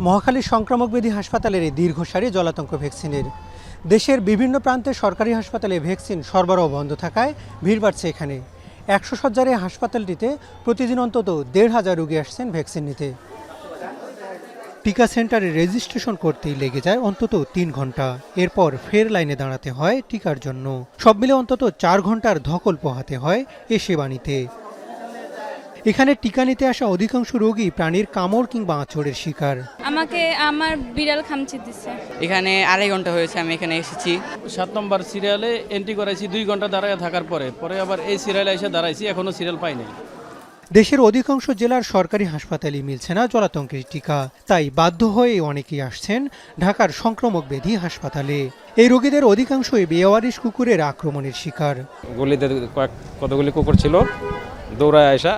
মহাখালী সংক্রামক ব্যাধি হাসপাতালের এই দীর্ঘ সারি জলাতঙ্ক ভ্যাকসিনের। দেশের বিভিন্ন প্রান্তে সরকারি হাসপাতালে ভ্যাকসিন সরবরাহ বন্ধ থাকায় ভিড় বাড়ছে এখানে। 100 শয্যার এই হাসপাতালটিতে প্রতিদিন অন্তত 1,500 রোগী আসছেন ভ্যাকসিন নিতে। টিকা সেন্টারে রেজিস্ট্রেশন করতেই লেগে যায় অন্তত 3 ঘন্টা। এরপর ফের লাইনে দাঁড়াতে হয় টিকার জন্য। সব মিলে অন্তত 4 ঘন্টার ধকল পোহাতে হয় এ সেবা নিতে। এখানে টিকা নিতে আসা অধিকাংশ রোগী প্রাণীর কামড় কিংবা আঁচড়ের শিকার। আমাকে আমার বিড়াল খামচি দিচ্ছে। এখানে 2.5 ঘন্টা হয়েছে আমি এখানে এসেছি। 7 নম্বর সিরিয়ালে এন্ট্রি করাইছি 2 ঘন্টা দাঁড়ায় থাকার পরে আবার এই সিরিয়ালে এসে দাঁড়াইছি, এখনো সিরিয়াল পাইনি। দেশের অধিকাংশ জেলার সরকারি হাসপাতালে মিলছে না জলাতঙ্কের টিকা, তাই বাধ্য হয়ে অনেকেই আসছেন ঢাকার সংক্রামক ব্যাধি হাসপাতালে। এই রোগীদের অধিকাংশই বেওয়ারিশ কুকুরের আক্রমণের শিকার। গলিতে কতগুলি কুকুর ছিল, দৌড়ায় আসা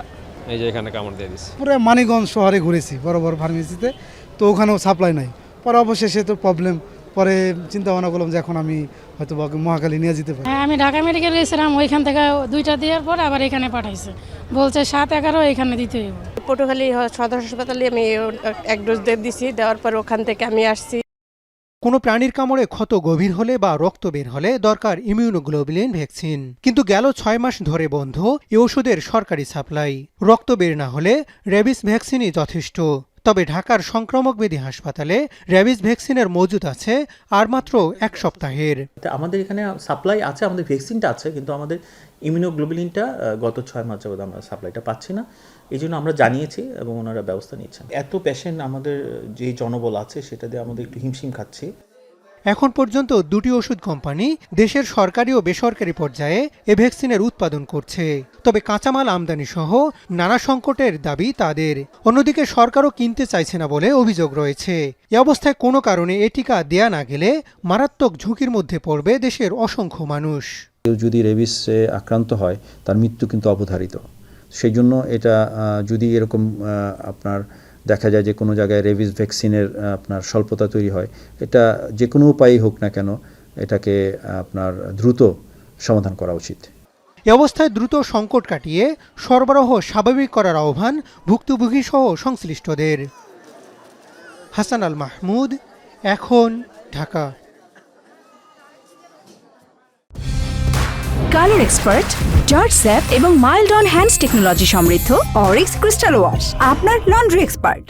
এই যে এখানে কামড় দিয়ে দিচ্ছে। পুরো মানিকগঞ্জ শহরে ঘুরেছি বড় বড় ফার্মেসিতে, তো ওখানেও সাপ্লাই নাই। পরে অবশেষে তো প্রবলেম, পরে চিন্তা ভাবনা করলাম যে এখন আমি হয়তো মহাখালী নিয়ে যেতে পারি। হ্যাঁ, আমি ঢাকা মেডিকেল গেছিলাম, ওইখান থেকে 2টা দেওয়ার পর আবার এখানে পাঠাইছে, বলছে 7-11 এখানে দিতে হবে। পটুয়াখালী সদর হাসপাতালে আমি 1 ডোজ দিয়েছি, দেওয়ার পর ওখান থেকে আমি আসছি। কোনো প্রাণীর কামড়ে ক্ষত গভীর হলে বা রক্ত বের হলে দরকার ইমিউনোগ্লোবুলিন ভ্যাকসিন, কিন্তু গেল 6 মাস ধরে বন্ধ এ ওষুধের সরকারি সাপ্লাই। রক্ত বের না হলে র্যাবিস ভ্যাকসিনই যথেষ্ট। তবে ঢাকার সংক্রামক ব্যাধি হাসপাতালে র্যাবিস ভ্যাকসিনের মজুদ আছে আর মাত্র 1 সপ্তাহের। আমাদের এখানে সাপ্লাই আছে, আমাদের ভ্যাকসিনটা আছে, কিন্তু আমাদের ইমিউনোগ্লোবুলিনটা গত 6 মাস যাবত আমরা সাপ্লাইটা পাচ্ছি না। এই জন্য আমরা জানিয়েছি এবং ওনারা ব্যবস্থা নিচ্ছেন। এত পেশেন্ট আমাদের যে জনবল আছে সেটা দিয়ে আমাদের একটু হিমশিম খাচ্ছি। এখন পর্যন্ত 2টি ওষুধ কোম্পানি দেশের সরকারি ও বেসরকারি পর্যায়ে এ ভ্যাকসিনের উৎপাদন করছে। তবে কাঁচামাল আমদানি সহ নানা সংকটের দাবি তাদের। অন্যদিকে সরকারও কিনতে চাইছে না বলে অভিযোগ রয়েছে। এ অবস্থায় কোনো কারণে এ টিকা দেয়া না গেলে মারাত্মক ঝুঁকির মধ্যে পড়বে দেশের অসংখ্য মানুষ। কেউ যদি রেবিসে আক্রান্ত হয় তার মৃত্যু কিন্তু অবধারিত। সেই জন্য এটা যদি এরকম আপনার দেখা যায় যে কোনো জায়গায় রেবিস ভ্যাকসিনের আপনার স্বল্পতা তৈরি হয়, এটা যে কোনো উপায়ই হোক না কেন এটাকে আপনার দ্রুত সমাধান করা উচিত। এ অবস্থায় দ্রুত সংকট কাটিয়ে সরবরাহ স্বাভাবিক করার আহ্বান ভুক্তভোগী সহ সংশ্লিষ্টদের। হাসান আল মাহমুদ, এখন, Dhaka. Colour expert, George sap এবং মাইল্ড অন হ্যান্ডস টেকনোলজি সমৃদ্ধ অরিক্স ক্রিস্টাল ওয়াশ আপনার লন্ড্রি এক্সপার্ট।